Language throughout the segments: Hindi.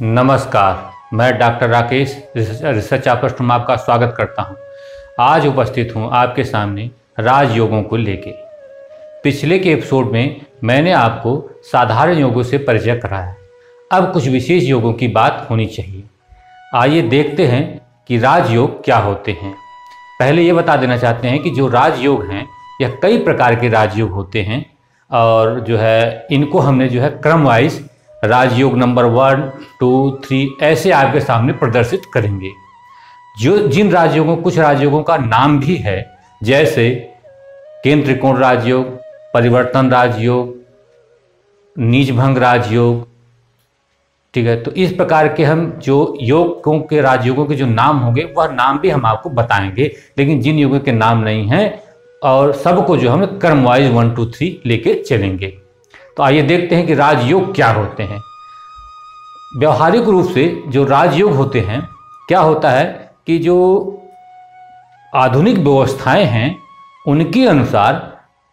नमस्कार, मैं डॉक्टर राकेश रिसर्च ऑफिसर में आपका स्वागत करता हूं। आज उपस्थित हूं आपके सामने राजयोगों को लेके। पिछले के एपिसोड में मैंने आपको साधारण योगों से परिचय कराया। अब कुछ विशेष योगों की बात होनी चाहिए। आइए देखते हैं कि राजयोग क्या होते हैं। पहले ये बता देना चाहते हैं कि जो राजयोग हैं यह कई प्रकार के राजयोग होते हैं और इनको हमने क्रम वाइज राजयोग नंबर 1, 2, 3 ऐसे आपके सामने प्रदर्शित करेंगे। कुछ राजयोगों का नाम भी है, जैसे केंद्र त्रिकोण राजयोग, परिवर्तन राजयोग, नीचभंग राजयोग। ठीक है, तो इस प्रकार के हम जो योगों के राजयोगों के जो नाम होंगे वह नाम भी हम आपको बताएंगे, लेकिन जिन योगों के नाम नहीं हैं और सबको हम क्रम वाइज 1, 2, 3 लेके चलेंगे। तो आइए देखते हैं कि राजयोग क्या होते हैं। व्यवहारिक रूप से जो राजयोग होते हैं, क्या होता है कि जो आधुनिक व्यवस्थाएं हैं उनके अनुसार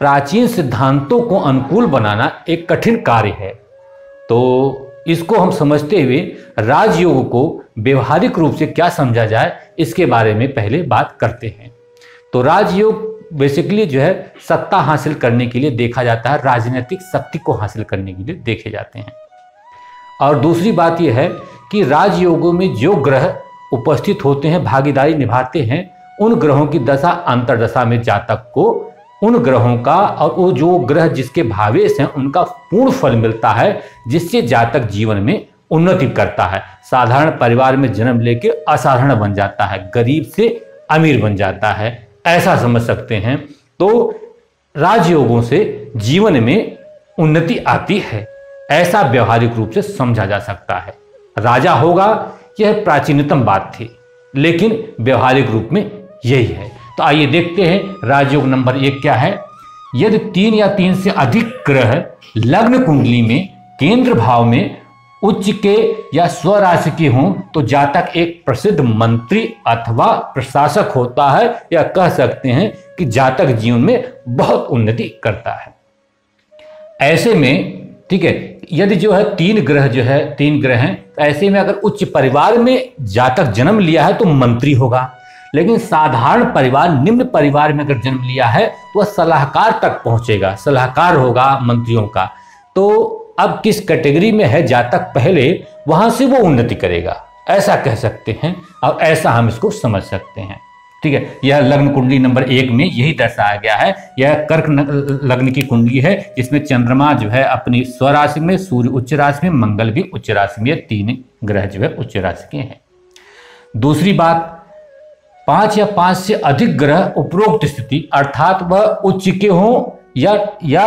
प्राचीन सिद्धांतों को अनुकूल बनाना एक कठिन कार्य है। तो इसको हम समझते हुए राजयोग को व्यवहारिक रूप से क्या समझा जाए इसके बारे में पहले बात करते हैं। तो राजयोग बेसिकली सत्ता हासिल करने के लिए देखा जाता है, राजनीतिक शक्ति को हासिल करने के लिए देखे जाते हैं। और दूसरी बात यह है कि राजयोगों में जो ग्रह उपस्थित होते हैं, भागीदारी निभाते हैं, उन ग्रहों की दशा अंतर्दशा में जातक को उन ग्रहों का और वो जो ग्रह जिसके भावेश हैं उनका पूर्ण फल मिलता है, जिससे जातक जीवन में उन्नति करता है। साधारण परिवार में जन्म लेके असाधारण बन जाता है, गरीब से अमीर बन जाता है, ऐसा समझ सकते हैं। तो राजयोगों से जीवन में उन्नति आती है, ऐसा व्यवहारिक रूप से समझा जा सकता है। राजा होगा यह प्राचीनतम बात थी, लेकिन व्यवहारिक रूप में यही है। तो आइए देखते हैं राजयोग नंबर 1 क्या है। यदि 3 या 3 से अधिक ग्रह लग्न कुंडली में केंद्र भाव में उच्च के या स्वराशि के हों तो जातक एक प्रसिद्ध मंत्री अथवा प्रशासक होता है, या कह सकते हैं कि जातक जीवन में बहुत उन्नति करता है। ऐसे में ठीक है, यदि 3 ग्रह हैं, तो ऐसे में अगर उच्च परिवार में जातक जन्म लिया है तो मंत्री होगा, लेकिन साधारण परिवार, निम्न परिवार में अगर जन्म लिया है तो वह सलाहकार तक पहुंचेगा, सलाहकार होगा मंत्रियों का। तो अब किस कैटेगरी में है जातक पहले, वहां से वो उन्नति करेगा, ऐसा कह सकते हैं और ऐसा हम इसको समझ सकते हैं। ठीक है, यह लग्न कुंडली नंबर 1 में यही दर्शाया गया है। यह कर्क लग्न की कुंडली है, जिसमें चंद्रमा अपनी स्वराशि में, सूर्य उच्च राशि में, मंगल भी उच्च राशि में, 3 ग्रह उच्च राशि के हैं। दूसरी बात, 5 या 5 से अधिक ग्रह उपरोक्त स्थिति, अर्थात वह उच्च के हों या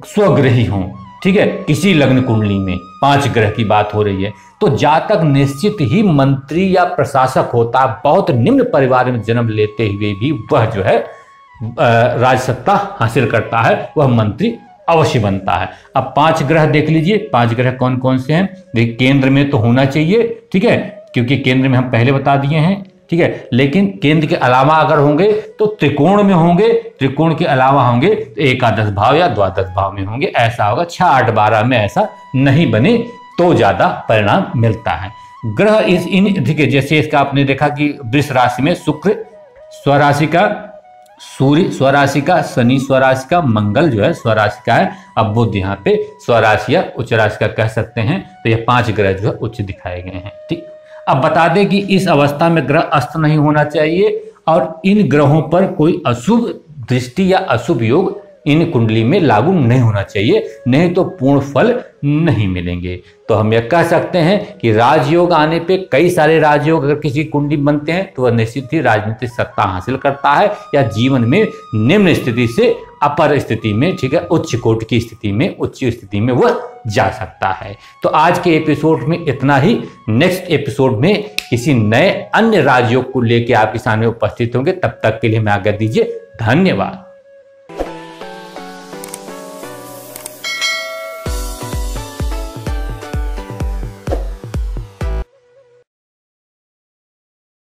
स्वग्रही हों, ठीक है, किसी लग्न कुंडली में 5 ग्रह की बात हो रही है, तो जातक निश्चित ही मंत्री या प्रशासक होता। बहुत निम्न परिवार में जन्म लेते हुए भी वह राजसत्ता हासिल करता है, वह मंत्री अवश्य बनता है। अब 5 ग्रह देख लीजिए, 5 ग्रह कौन कौन से हैं। देखिए, केंद्र में तो होना चाहिए, ठीक है, क्योंकि केंद्र में हम पहले बता दिए हैं, ठीक है, लेकिन केंद्र के अलावा अगर होंगे तो त्रिकोण में होंगे, त्रिकोण के अलावा होंगे तो एकादश भाव या द्वादश भाव में होंगे, ऐसा होगा। 6, 8, 12 में ऐसा नहीं बने तो ज्यादा परिणाम मिलता है। ग्रह ठीक है, जैसे इसका आपने देखा कि वृष राशि में शुक्र स्वराशि का, सूर्य स्वराशि का, शनि स्वराशि का, मंगल स्वराशि का है। अब बुध यहाँ पे स्वराशि या उच्च राशि का कह सकते हैं। तो ये 5 ग्रह उच्च दिखाए गए हैं। ठीक, अब बता दें कि इस अवस्था में ग्रह अस्त नहीं होना चाहिए और इन ग्रहों पर कोई अशुभ दृष्टि या अशुभ योग इन कुंडली में लागू नहीं होना चाहिए, नहीं तो पूर्ण फल नहीं मिलेंगे। तो हम यह कह सकते हैं कि राजयोग आने पे, कई सारे राजयोग अगर किसी कुंडली बनते हैं तो वह निश्चित ही राजनीतिक सत्ता हासिल करता है, या जीवन में निम्न स्थिति से अपर स्थिति में, ठीक है, उच्च कोटि की स्थिति में, उच्च स्थिति में वह जा सकता है। तो आज के एपिसोड में इतना ही। नेक्स्ट एपिसोड में किसी नए अन्य राजयोग को लेकर आपके सामने उपस्थित होंगे। तब तक के लिए हमें आज्ञा दीजिए। धन्यवाद।